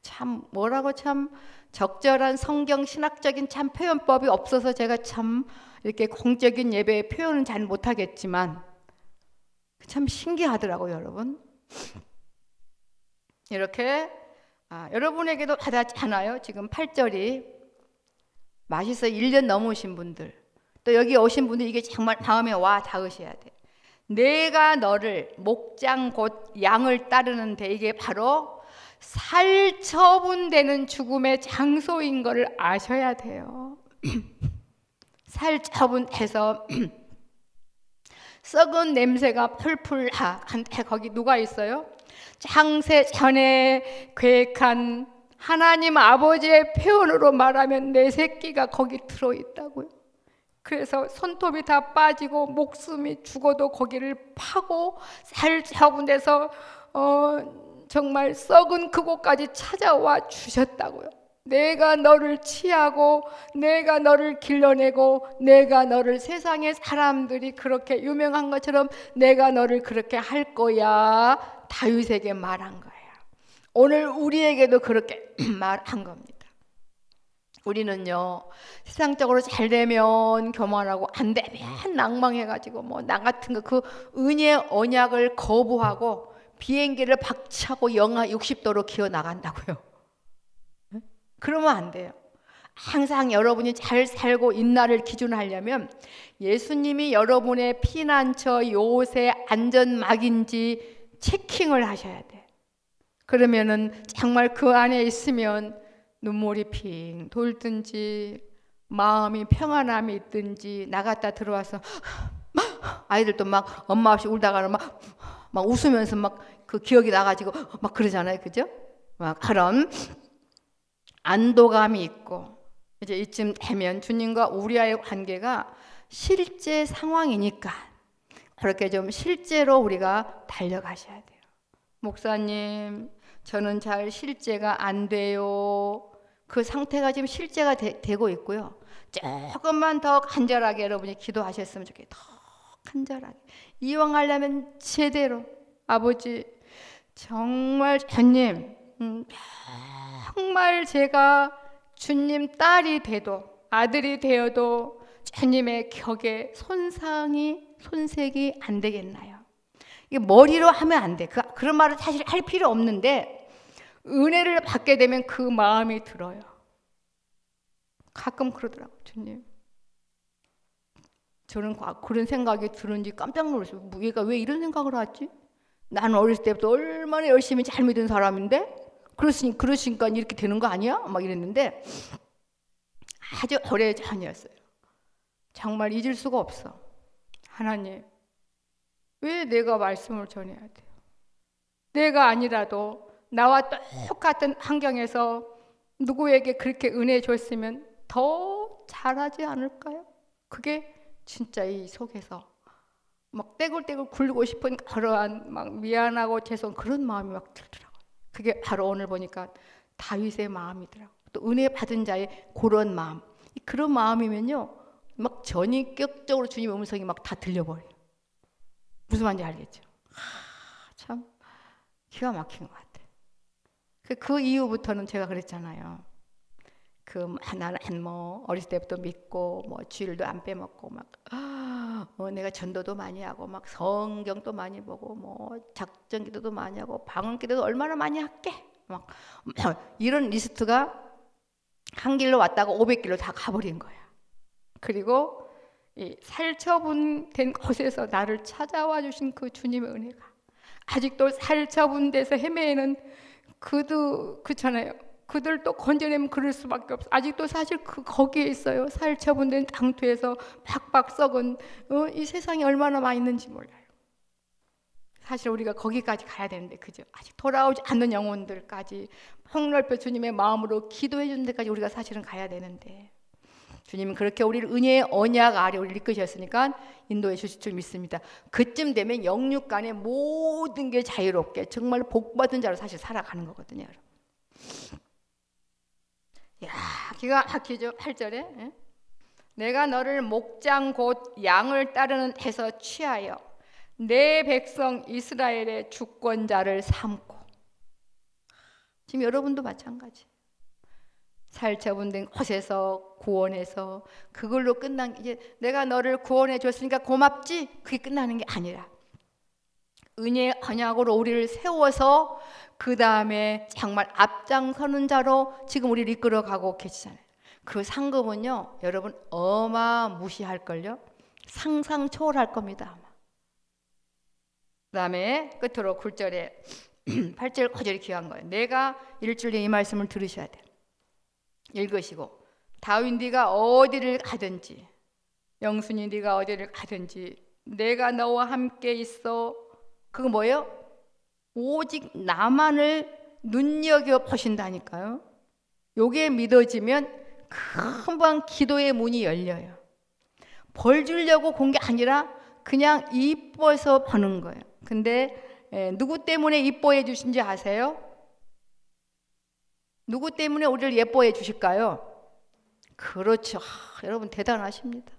참 뭐라고 참 적절한 성경 신학적인 참 표현법이 없어서 제가 참 이렇게 공적인 예배의 표현은 잘 못하겠지만 참 신기하더라고요, 여러분. 이렇게 여러분에게도 받았잖아요. 지금 8절이 맛있어 1년 넘으신 분들, 또 여기 오신 분들 이게 정말 마음에 와 닿으셔야 돼. 내가 너를 목장 곧 양을 따르는데 이게 바로 살처분되는 죽음의 장소인 것을 아셔야 돼요. 살처분해서 썩은 냄새가 풀풀 한데 거기 누가 있어요? 창세 전에 계획한 하나님 아버지의 표현으로 말하면 내 새끼가 거기 들어있다고요. 그래서 손톱이 다 빠지고 목숨이 죽어도 거기를 파고 살처분돼서 정말 썩은 그곳까지 찾아와 주셨다고요. 내가 너를 치하고 내가 너를 길러내고 내가 너를 세상의 사람들이 그렇게 유명한 것처럼 내가 너를 그렇게 할 거야. 다윗에게 말한 거예요. 오늘 우리에게도 그렇게 말한 겁니다. 우리는요, 세상적으로 잘 되면 교만하고 안 되면 낭망해가지고 뭐 나 같은 거 그 은혜의 언약을 거부하고 비행기를 박차고 영하 60도로 기어 나간다고요. 그러면 안 돼요. 항상 여러분이 잘 살고 있나를 기준하려면 예수님이 여러분의 피난처 요새 안전막인지 체킹을 하셔야 돼. 그러면은 정말 그 안에 있으면 눈물이 핑 돌든지 마음이 평안함이 있든지 나갔다 들어와서 아이들도 막 엄마 없이 울다가는 막 웃으면서 막 그 기억이 나가지고 막 그러잖아요. 그죠? 막 그런 안도감이 있고 이제 이쯤 되면 주님과 우리와의 관계가 실제 상황이니까 그렇게 좀 실제로 우리가 달려가셔야 돼요. 목사님, 저는 잘 실제가 안 돼요. 그 상태가 지금 실제가 되고 있고요. 조금만 더 간절하게 여러분이 기도하셨으면 좋겠어요. 더 간절하게. 이왕 하려면 제대로. 아버지, 정말 주님, 정말 제가 주님 딸이 돼도 아들이 되어도 주님의 격에 손색이 안 되겠나요? 이게 머리로 하면 안 돼. 그런 말을 사실 할 필요 없는데 은혜를 받게 되면 그 마음이 들어요. 가끔 그러더라고요. 주님, 저는 그런 생각이 들은지 깜짝 놀랐어요. 얘가 왜 이런 생각을 하지? 나는 어렸을 때부터 얼마나 열심히 잘 믿은 사람인데 그러시니까 이렇게 되는 거 아니야? 막 이랬는데 아주 오래전이었어요. 정말 잊을 수가 없어. 하나님, 왜 내가 말씀을 전해야 돼요? 내가 아니라도 나와 똑같은 환경에서 누구에게 그렇게 은혜 줬으면 더 잘하지 않을까요? 그게 진짜 이 속에서 막 떼굴떼굴 굴고 싶은 그러한 막 미안하고 죄송 그런 마음이 막 들더라고요. 그게 바로 오늘 보니까 다윗의 마음이더라고요. 또 은혜 받은 자의 그런 마음. 그런 마음이면요, 막 전인격적으로 주님의 음성이 막 다 들려버려요. 무슨 말인지 알겠죠? 참 기가 막힌 것 같아요. 그 이후부터는 제가 그랬잖아요. 나는 뭐 어렸을 때부터 믿고 뭐 주일도 안 빼먹고 막 내가 전도도 많이 하고 막 성경도 많이 보고 뭐 작전 기도도 많이 하고 방언 기도도 얼마나 많이 할게 막 이런 리스트가 한 길로 왔다가 500길로 다 가버린 거야. 그리고 이 살처분된 곳에서 나를 찾아와 주신 그 주님의 은혜가 아직도 살처분돼서 헤매는 그렇잖아요. 그들도 건져내면 그럴 수밖에 없어. 아직도 사실 거기에 있어요. 살처분된 장투에서 박박 썩은 이 세상에 얼마나 많이 있는지 몰라요. 사실 우리가 거기까지 가야 되는데 그죠? 아직 돌아오지 않는 영혼들까지 폭넓혀 주님의 마음으로 기도해 주는 데까지 우리가 사실은 가야 되는데 주님은 그렇게 우리를 은혜의 언약 아래 우리를 이끄셨으니까 인도해 주실 줄 믿습니다. 그쯤 되면 영육 간의 모든 게 자유롭게 정말 복받은 자로 사실 살아가는 거거든요. 야, 기가 막히죠. 8절에 내가 너를 목장 곧 양을 따르는 데서 취하여 내 백성 이스라엘의 주권자를 삼고. 지금 여러분도 마찬가지. 살처분된 곳에서 구원해서 그걸로 끝난 게 이제 내가 너를 구원해 줬으니까 고맙지? 그게 끝나는 게 아니라 은혜의 언약으로 우리를 세워서 그 다음에 정말 앞장서는 자로 지금 우리를 이끌어가고 계시잖아요. 그 상급은요 여러분 어마무시할걸요. 상상 초월할 겁니다 아마. 그 다음에 끝으로 9절에 8절 9절이 귀한 거예요. 내가 일주일에 이 말씀을 들으셔야 돼요. 읽으시고 다윗 네가 어디를 가든지 영순이 네가 어디를 가든지 내가 너와 함께 있어. 그거 뭐예요? 오직 나만을 눈여겨보신다니까요. 요게 믿어지면 금방 기도의 문이 열려요. 벌 주려고 본 게 아니라 그냥 이뻐서 보는 거예요. 근데 누구 때문에 이뻐해 주신지 아세요? 누구 때문에 우리를 예뻐해 주실까요? 그렇죠. 여러분 대단하십니다.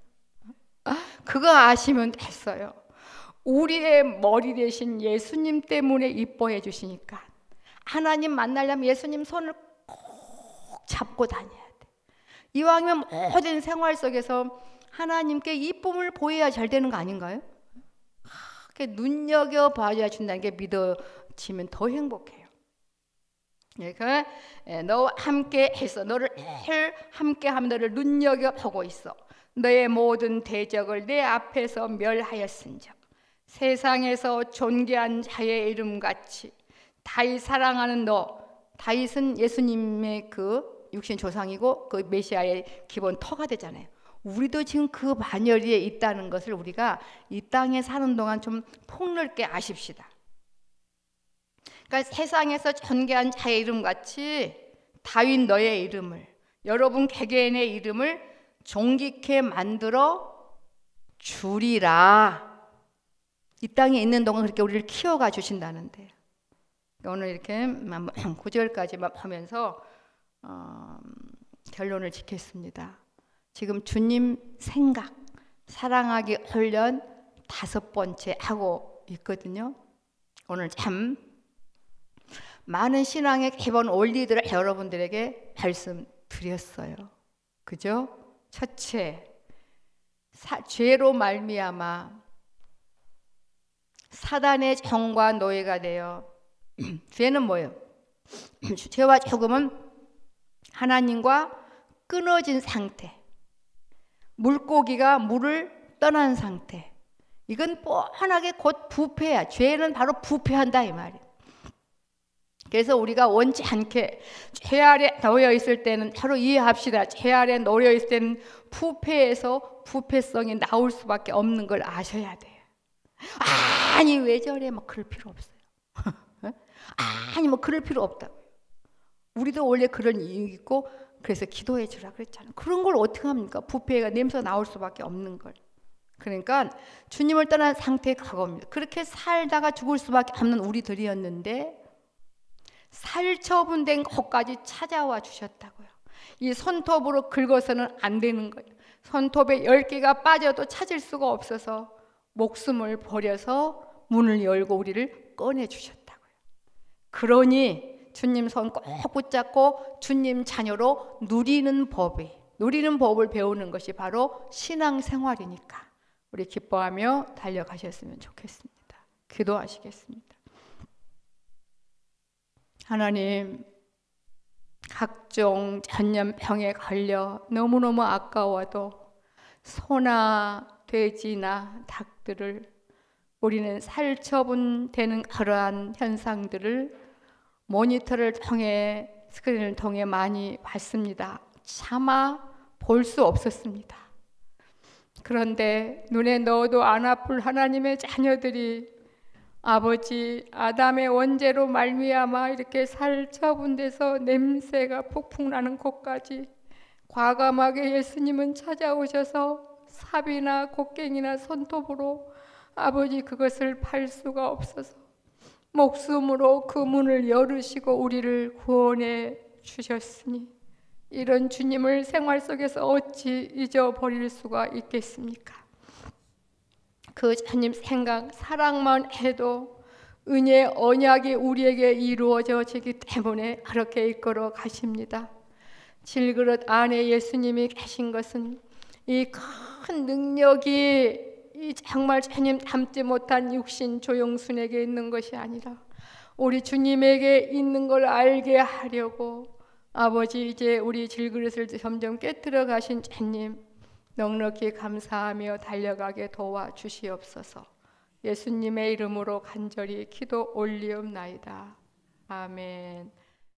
그거 아시면 됐어요. 우리의 머리 대신 예수님 때문에 이뻐해 주시니까 하나님 만나려면 예수님 손을 꼭 잡고 다녀야 돼. 이왕이면 모든 생활 속에서 하나님께 이쁨을 보여야 잘 되는 거 아닌가요? 눈여겨봐야 준다는 게 믿어지면 더 행복해요. 그러니까 너와 함께 해서 너를 늘 함께하면 너를 눈여겨보고 있어. 너의 모든 대적을 내 앞에서 멸하였은즉 세상에서 존귀한 자의 이름같이 다윗 사랑하는 너. 다윗은 예수님의 그 육신 조상이고 그 메시아의 기본 터가 되잖아요. 우리도 지금 그 반열에 있다는 것을 우리가 이 땅에 사는 동안 좀 폭넓게 아십시다. 그러니까 세상에서 존귀한 자의 이름같이 다윗 너의 이름을, 여러분 개개인의 이름을 존귀케 만들어 주리라. 이 땅에 있는 동안 그렇게 우리를 키워가 주신다는데 오늘 이렇게 9절까지만 보면서 결론을 짓겠습니다. 지금 주님 생각, 사랑하기 훈련 5번째 하고 있거든요. 오늘 참 많은 신앙의 기본 원리들을 여러분들에게 말씀드렸어요. 그죠? 첫째, 죄로 말미암아 사단의 정과 노예가 되어 죄는 뭐예요? 죄와 죽음은 하나님과 끊어진 상태, 물고기가 물을 떠난 상태. 이건 뻔하게 곧 부패야. 죄는 바로 부패한다 이 말이에요. 그래서 우리가 원치 않게 죄 아래 놓여 있을 때는 바로 이해합시다. 죄 아래 놓여 있을 때는 부패에서 부패성이 나올 수밖에 없는 걸 아셔야 돼요. 아니 왜 저래? 뭐 그럴 필요 없어요. 아니 뭐 그럴 필요 없다고요. 우리도 원래 그런 이유 있고 그래서 기도해 주라 그랬잖아요. 그런 걸 어떻게 합니까? 부패가 냄새 나올 수밖에 없는 걸. 그러니까 주님을 떠난 상태에 가겁니다. 그렇게 살다가 죽을 수밖에 없는 우리들이었는데 살처분된 곳까지 찾아와 주셨다고요. 이 손톱으로 긁어서는 안 되는 거예요. 손톱에 10개가 빠져도 찾을 수가 없어서 목숨을 버려서 문을 열고 우리를 꺼내 주셨다고요. 그러니 주님 손 꼭 붙잡고 주님 자녀로 누리는 법을 배우는 것이 바로 신앙생활이니까 우리 기뻐하며 달려가셨으면 좋겠습니다. 기도하시겠습니다. 하나님, 각종 전염병에 걸려 너무너무 아까워도 소나 돼지나 닭들을 우리는 살처분되는 그러한 현상들을 모니터를 통해 스크린을 통해 많이 봤습니다. 차마 볼 수 없었습니다. 그런데 눈에 넣어도 안 아플 하나님의 자녀들이 아버지 아담의 원죄로 말미암아 이렇게 살처분돼서 냄새가 폭풍 나는 곳까지 과감하게 예수님은 찾아오셔서 삽이나 곡괭이나 손톱으로 아버지 그것을 팔 수가 없어서 목숨으로 그 문을 열으시고 우리를 구원해 주셨으니 이런 주님을 생활 속에서 어찌 잊어버릴 수가 있겠습니까? 그 주님 생각, 사랑만 해도 은혜 언약이 우리에게 이루어지기 때문에 그렇게 이끌어 가십니다. 질그릇 안에 예수님이 계신 것은 이 큰 능력이 이 정말 주님 닮지 못한 육신 조영순에게 있는 것이 아니라 우리 주님에게 있는 걸 알게 하려고 아버지 이제 우리 질그릇을 점점 깨뜨려 가신 주님 넉넉히 감사하며 달려가게 도와주시옵소서. 예수님의 이름으로 간절히 기도 올리옵나이다. 아멘.